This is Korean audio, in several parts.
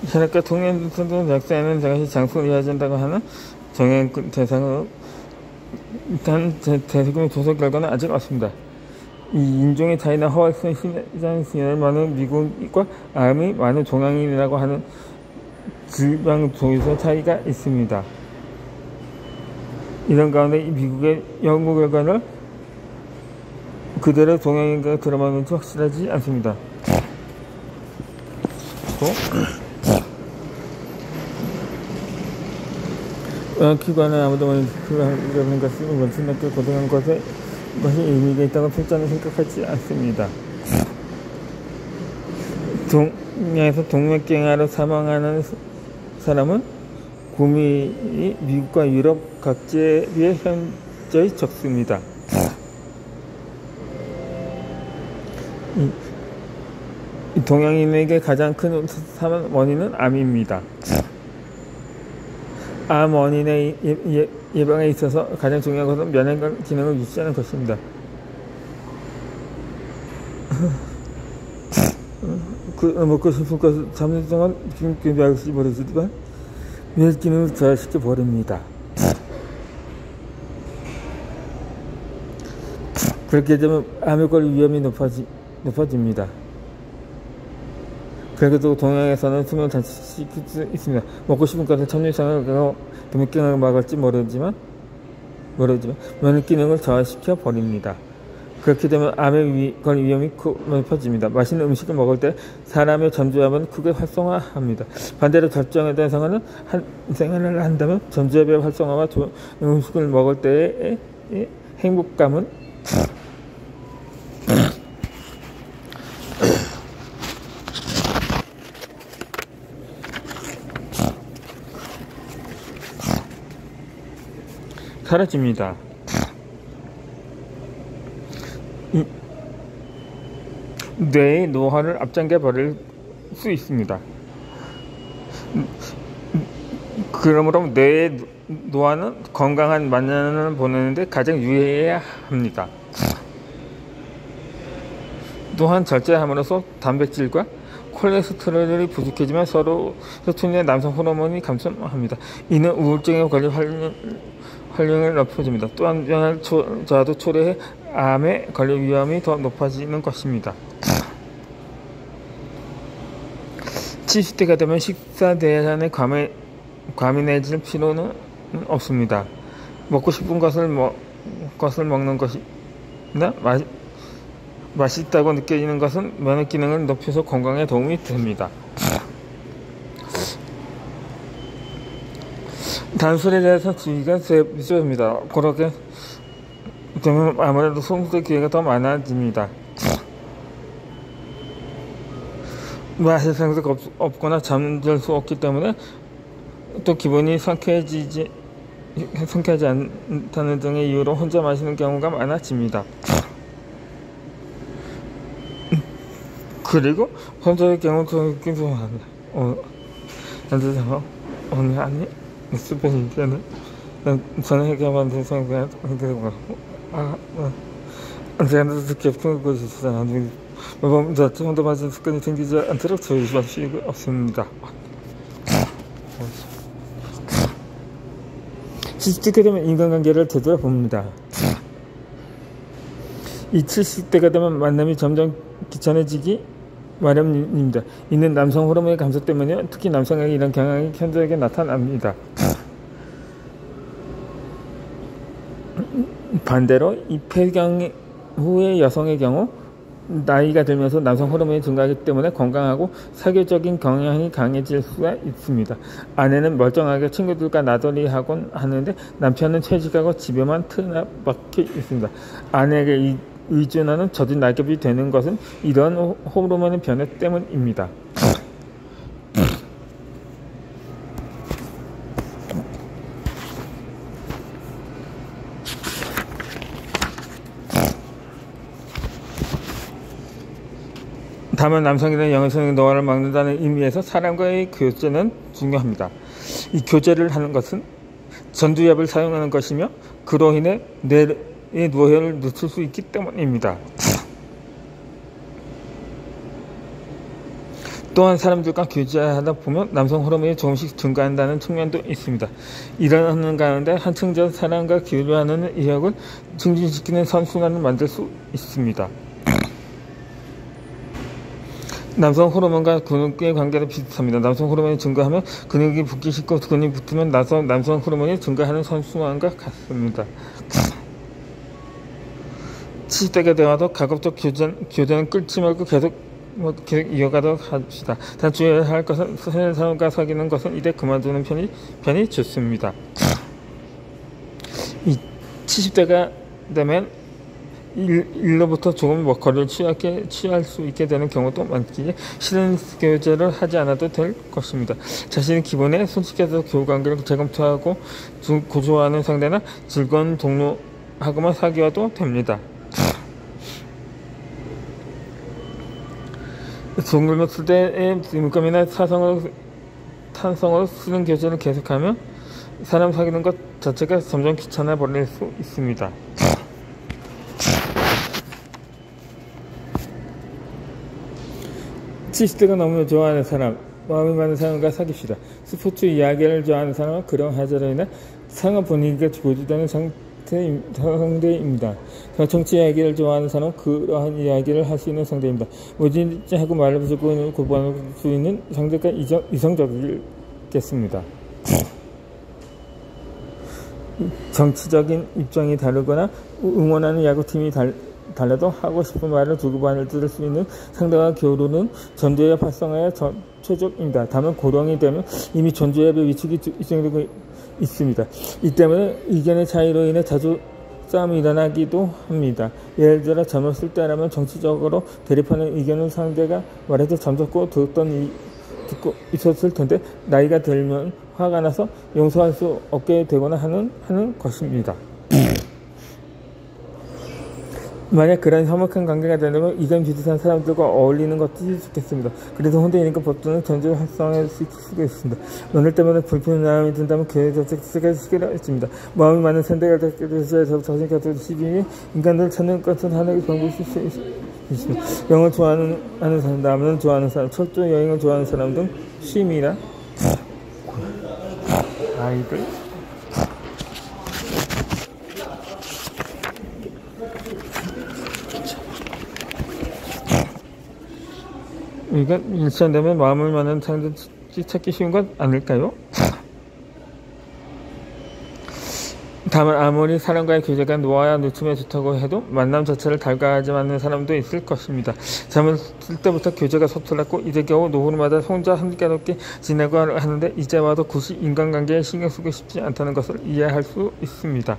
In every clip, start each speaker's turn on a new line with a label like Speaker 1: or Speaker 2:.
Speaker 1: 혈액과 통행선도 약사에는 저것이 장소를 이어진다고 하는 정형 대상으로 일단 대세균의 조사 결과는 아직 없습니다. 이 인종의 차이나 허활성 시장 많은 미국과 암이 많은 동양인이라고 하는 질병 조사 차이가 있습니다. 이런 가운데 미국의 연구 결과를 그대로 동양인과 들어맞는지 확실하지 않습니다. 기관은 아무도 모르는 것은 원천학교 고등한 것이 의미가 있다고 필자는 생각하지 않습니다. 동양에서 동맥경화로 사망하는 사람은 구미이 미국과 유럽 각지에 비해 현저히 적습니다. 동양인에게 가장 큰 사망 원인은 암입니다. 암 원인의 예방에 있어서 가장 중요한 것은 면역 기능을 유지하는 것입니다. 먹고 싶은 것을 잠시 동안 준비할지 모르지만 면역 기능을 저하시켜 버립니다. 그렇게 되면 암에 걸릴 위험이 높아집니다. 그래도 동양에서는 수명을 단축시킬 수 있습니다. 먹고 싶은 것을 참유상을 가고 동맥경화를 막을지 모르지만 면역 기능을 저하시켜 버립니다. 그렇게 되면 암에 걸릴 위험이 높아집니다. 맛있는 음식을 먹을 때 사람의 전두엽은 크게 활성화합니다. 반대로 결정에 대한 생활을 한다면 전두엽의 활성화와 좋은 음식을 먹을 때의 행복감은 사라집니다. 뇌의 노화를 앞당겨 버릴 수 있습니다. 그러므로 뇌의 노화는 건강한 만년을 보내는데 가장 유의해야 합니다. 또한 절제함으로써 단백질과 콜레스테롤이 부족해지면 서로 혈통의 남성 호르몬이 감소합니다. 이는 우울증에 걸릴 활용을 높여줍니다. 또한 영양을 저하도 초래해 암에 걸릴 위험이 더 높아지는 것입니다. 70대가 되면 식사 대잔에 과민해질 필요는 없습니다. 먹고 싶은 것을 먹는 것이나 맛있다고 느껴지는 것은 면역 기능을 높여서 건강에 도움이 됩니다. 단술에 대해서 주의가 필요합니다. 그렇게 되면 아무래도 손수의 기회가 더 많아집니다. 맛의 생각 없거나 잠들 수 없기 때문에 또 기분이 상쾌하지 않다는 등의 이유로 혼자 마시는 경우가 많아집니다. 그리고 혼자의 경우도 있기도 합니다. 오늘 아니 스페인 때는 저는 해결만 대상을 하고 제가 듣기 없는 것이 있어서 매번 혼자 맞은 습관이 생기지 않도록 조심할 필요가 없습니다. 70대가 되면 인간관계를 되돌아봅니다. 이 70대가 되면 만남이 점점 귀찮아지기 마련입니다. 이는 남성 호르몬의 감소 때문에 특히 남성에게 이런 경향이 현저하게 나타납니다. 반대로 이 폐경 후의 여성의 경우 나이가 들면서 남성 호르몬이 증가하기 때문에 건강하고 사교적인 경향이 강해질 수가 있습니다. 아내는 멀쩡하게 친구들과 나들이 하곤 하는데 남편은 퇴직하고 집에만 틀어박혀 있습니다. 아내에게 의존하는 젖은 낙엽이 되는 것은 이러한 호르몬의 변화 때문입니다. 다만 남성이나 여성의 노화를 막는다는 의미에서 사람과의 교제는 중요합니다. 이 교제를 하는 것은 전두엽을 사용하는 것이며 그로 인해 뇌의 노화를 늦출 수 있기 때문입니다. 또한 사람들과 교제하다 보면 남성 호르몬이 조금씩 증가한다는 측면도 있습니다. 이러는 가운데 한층 사람과 교류하는 의욕을 증진시키는 선순환을 만들 수 있습니다. 남성 호르몬과 근육의 관계도 비슷합니다. 남성 호르몬이 증가하면 근육이 붙기 쉽고 근육이 붙으면 남성 호르몬이 증가하는 선순환과 같습니다. 70대가 되어도 가급적 교제는 끊지 말고 계속 이어가도록 합시다. 단 주의해야 할 것은 사람과 사귀는 것은 이래 그만두는 편이 좋습니다. 70대가 되면 일로부터 조금 거리를 취할 수 있게 되는 경우도 많기에 싫은 교제를 하지 않아도 될 것입니다. 자신의 기본에 솔직해서 교우관계를 재검토하고 고조하는 상대나 즐거운 동료하고만 사귀어도 됩니다. 동물을 쓸 때의 물감이나 탄성으로 쓰는 교제를 계속하면 사람 사귀는 것 자체가 점점 귀찮아 버릴 수 있습니다. 70대가 너무 좋아하는 사람, 마음이 맞는 사람과 사귀시다. 스포츠 이야기를 좋아하는 사람은 그런 하자로 인해 상업 분위기가 고조되는 상대입니다. 정치 이야기를 좋아하는 사람은 그러한 이야기를 할 수 있는 상대입니다. 뭐든지 하고 말을 붙이고 있는 고발할 수 있는 상대가 이성적이겠습니다. 정치적인 입장이 다르거나 응원하는 야구팀이 달라도 하고 싶은 말을 주고받을 들을 수 있는 상대와 교류는 전두엽 활성화의 최적입니다. 다만 고령이 되면 이미 전두엽의 위축이 일정되고 있습니다. 이 때문에 의견의 차이로 인해 자주 싸움이 일어나기도 합니다. 예를 들어 젊었을 때라면 정치적으로 대립하는 의견을 상대가 말해도 잠자코 듣고 있었을 텐데 나이가 들면 화가 나서 용서할 수 없게 되거나 하는 것입니다. 만약 그런 혐오한 관계가 되려면 의견 비슷한 사람들과 어울리는 것이 좋겠습니다. 그래서 혼자 있는 것보다는 견제 활성화할 수 있습니다. 오늘 때문에 불편한 마음이 든다면 교회 자체가 시기했습니다. 마음이 많은 상대가 되어서 자신 같은 시비니 인간들을 찾는 것은 하나의 방법일 수 있습니다. 영을 좋아하는 사람, 라면을 좋아하는 사람, 철도 여행을 좋아하는 사람 등 취미나 아이들 이건 일치한다면 마음을 맞는 사람들 찾기 쉬운 건 아닐까요? 다만 아무리 사람과의 교제가 노화야 늦춤에 좋다고 해도 만남 자체를 달가하지 않는 사람도 있을 것입니다. 잠을 쓸 때부터 교제가 서툴렀고 이제 겨우 노후마다 혼자 한가롭게 지내고 하는데 이제 와도 굳이 인간관계에 신경 쓰고 싶지 않다는 것을 이해할 수 있습니다.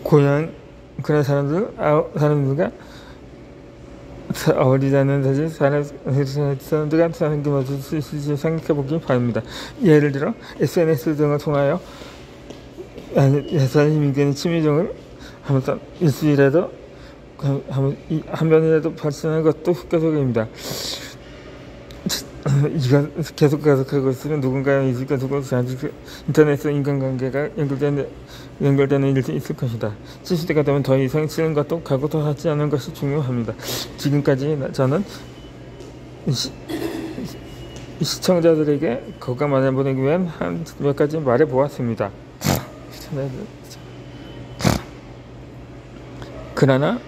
Speaker 1: 그런 사람들과 어리다는 사실 사람들과 사는 게 맞을 수 있을지 생각해보기 바랍니다. 예를 들어 SNS 등을 통하여 사실 민간인 침해 등을 하면서 일주일에도 한 번이라도 발생하는 것도 효과적입니다. 이건 계속하고 있으면 누군가의 의지가 두고 인터넷에서 인간관계가 연결되는 일이 있을 것이다. 70대가 되면 더 이상 싫은 것도 각오도 하지 않는 것이 중요합니다. 지금까지 저는 시청자들에게 거감을 보내기 위한 몇 가지 말해 보았습니다. 그러나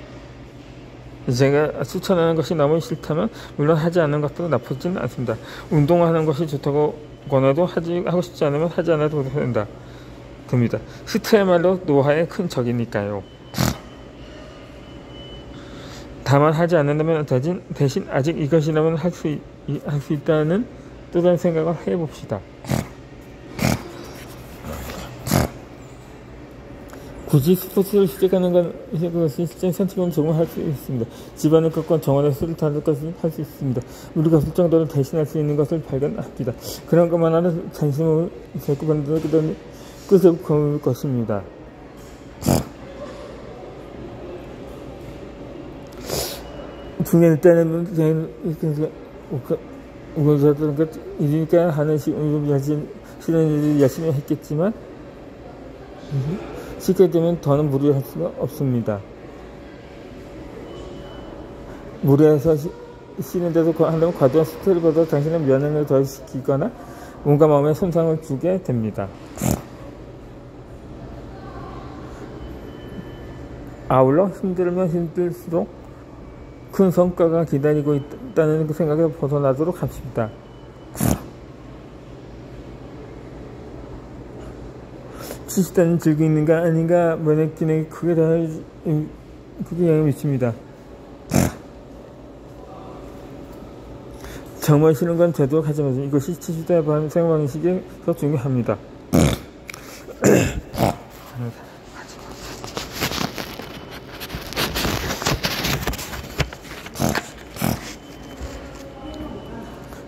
Speaker 1: 제가 추천하는 것이 너무 싫다면 물론 하지 않는 것도 나쁘진 않습니다. 운동하는 것이 좋다고 권해도 하고 싶지 않으면 하지 않아도 됩니다. 스트야말로 노화의 큰 적이니까요. 다만 하지 않는다면 대신 아직 이것이라면 할 수 있다는 또 다른 생각을 해봅시다. 굳이 스포츠를 시작하는 것이 실제 산책은 조금 할 수 있습니다. 집안을 걷고 정원에 술을 타는 것을 할 수 있습니다. 우리가 술 정도를 대신할 수 있는 것을 발견합니다. 그런 것만으로는 관심을 자꾸 받는 끝을 거울 것입니다. 중요할 때는 이러니까 하는 실은 일을 열심히 했겠지만 쉽게 되면 더는 무리할 수가 없습니다. 무리해서 쉬는데도 한다면 과도한 스트레스를 받아 당신의 면역력을 저하시키거나 몸과 마음에 손상을 주게 됩니다. 아울러 힘들면 힘들수록 큰 성과가 기다리고 있다는 생각에 벗어나도록 합시다. 치시다는 즐기고 있는가 아닌가 면역 기능이 크게 영향을 미칩니다. 정말 싫은 건 되도록 하지 마세요. 이것이 치시다의 생활방식이 더 중요합니다.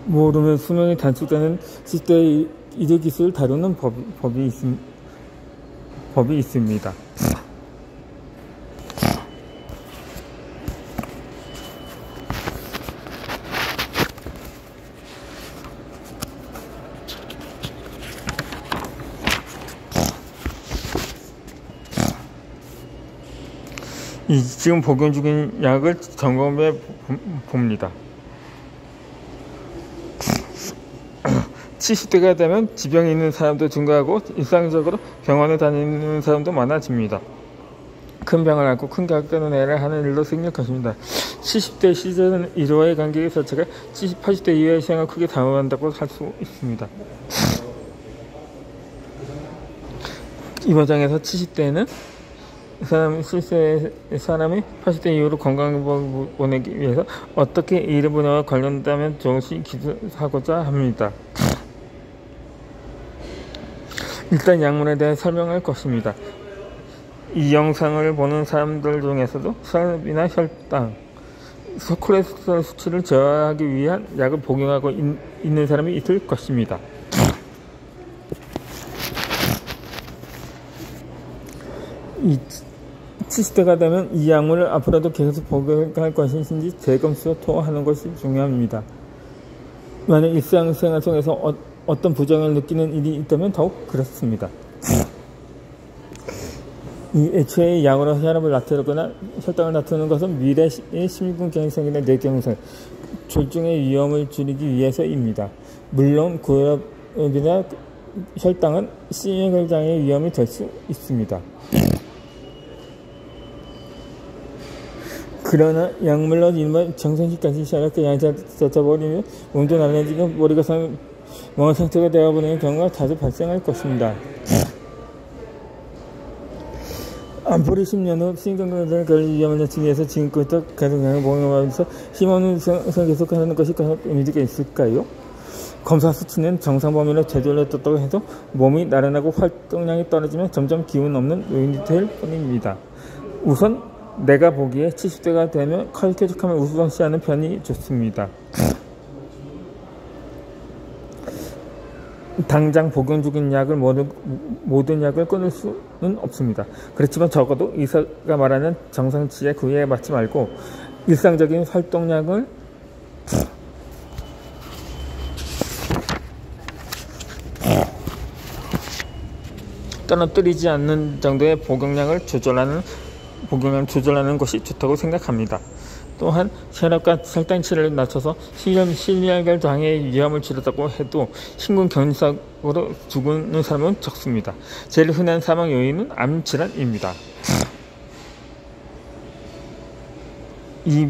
Speaker 1: 모르면 수명이 단축되는 시대의 이들 기술을 다루는 법이 있습니다. 지금 복용 중인 약을 점검해 봅니다. 70대가 되면 지병이 있는 사람도 증가하고 일상적으로 병원에 다니는 사람도 많아집니다. 큰 병을 앓고 큰 가격대는 애를 하는 일로 생길 것입니다. 70대 시절은 이와의 관계 자체가 70, 80대 이하의 생활을 크게 당황한다고 할 수 있습니다. 이 과정에서 70대는 사람이 80대 이후로 건강을 보내기 위해서 어떻게 이를 분야와 관련된다면 조금씩 기술하고자 합니다. 일단 약물에 대해 설명할 것입니다. 이 영상을 보는 사람들 중에서도 혈압이나 혈당, 콜레스테롤 수치를 저하하기 위한 약을 복용하고 있는 사람이 있을 것입니다. 이 70대가 되면 이 약물을 앞으로도 계속 복용할 것인지 재검수 토하는 것이 중요합니다. 만약 일상생활 속에서 어떤 부정을 느끼는 일이 있다면 더욱 그렇습니다. 이 애초에 약으로 혈압을 낮추거나 혈당을 낮추는 것은 미래의 심근경에 생기는 뇌경색, 졸중의 위험을 줄이기 위해서입니다. 물론 고혈압이나 혈당은 심혈관장애 위험이 될 수 있습니다. 그러나 약물로 인한 정상식까지 혈압과 양이 젖어버리면 몸도 날라지고 머리가 멍한 상태가 되어버리는 경우가 자주 발생할 것입니다. 안보리 10년 후 심근경색에 걸릴 위험을 낮추기 위해서 지금부터 가정량을 복용하면서 힘없는 생활을 계속하는 것이 의미가 있을까요? 검사 수치는 정상 범위로 되돌렸다고 해도 몸이 나른하고 활동량이 떨어지면 점점 기운 없는 노인이 될 뿐입니다. 우선 내가 보기에 70대가 되면 쾌적함을 우선시하는 편이 좋습니다. 당장 복용 중인 약을 모든 약을 끊을 수는 없습니다. 그렇지만 적어도 의사가 말하는 정상치의 구애에 맞지 말고 일상적인 활동량을 떨어뜨리지 않는 정도의 복용량을 조절하는 것이 좋다고 생각합니다. 또한 혈압과 혈당 치료를 낮춰서 심혈관 장애의 위험을 줄였다고 해도 심근경색으로 죽는 사람은 적습니다. 제일 흔한 사망 요인은 암 질환입니다. 이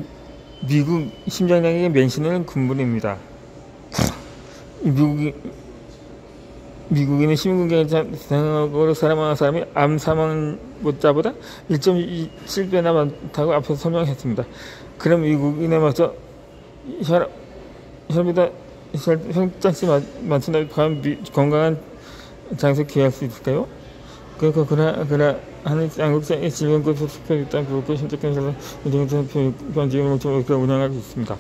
Speaker 1: 미국 심장장애 멘시는 군물입니다. 미국인은 심근경색으로 사망한 사람이 암 사망자보다 1.27배나 많다고 앞에서 설명했습니다. 그럼 미국인에 맞춰 혈보다 혈장치 많다고 과연 건강한 장소에 기할 수 있을까요? 그러나 하는 양국사의 질병 급속 스펙 일단 그렇고 심적경색은 운동선 변지경을 운영하고 있습니다.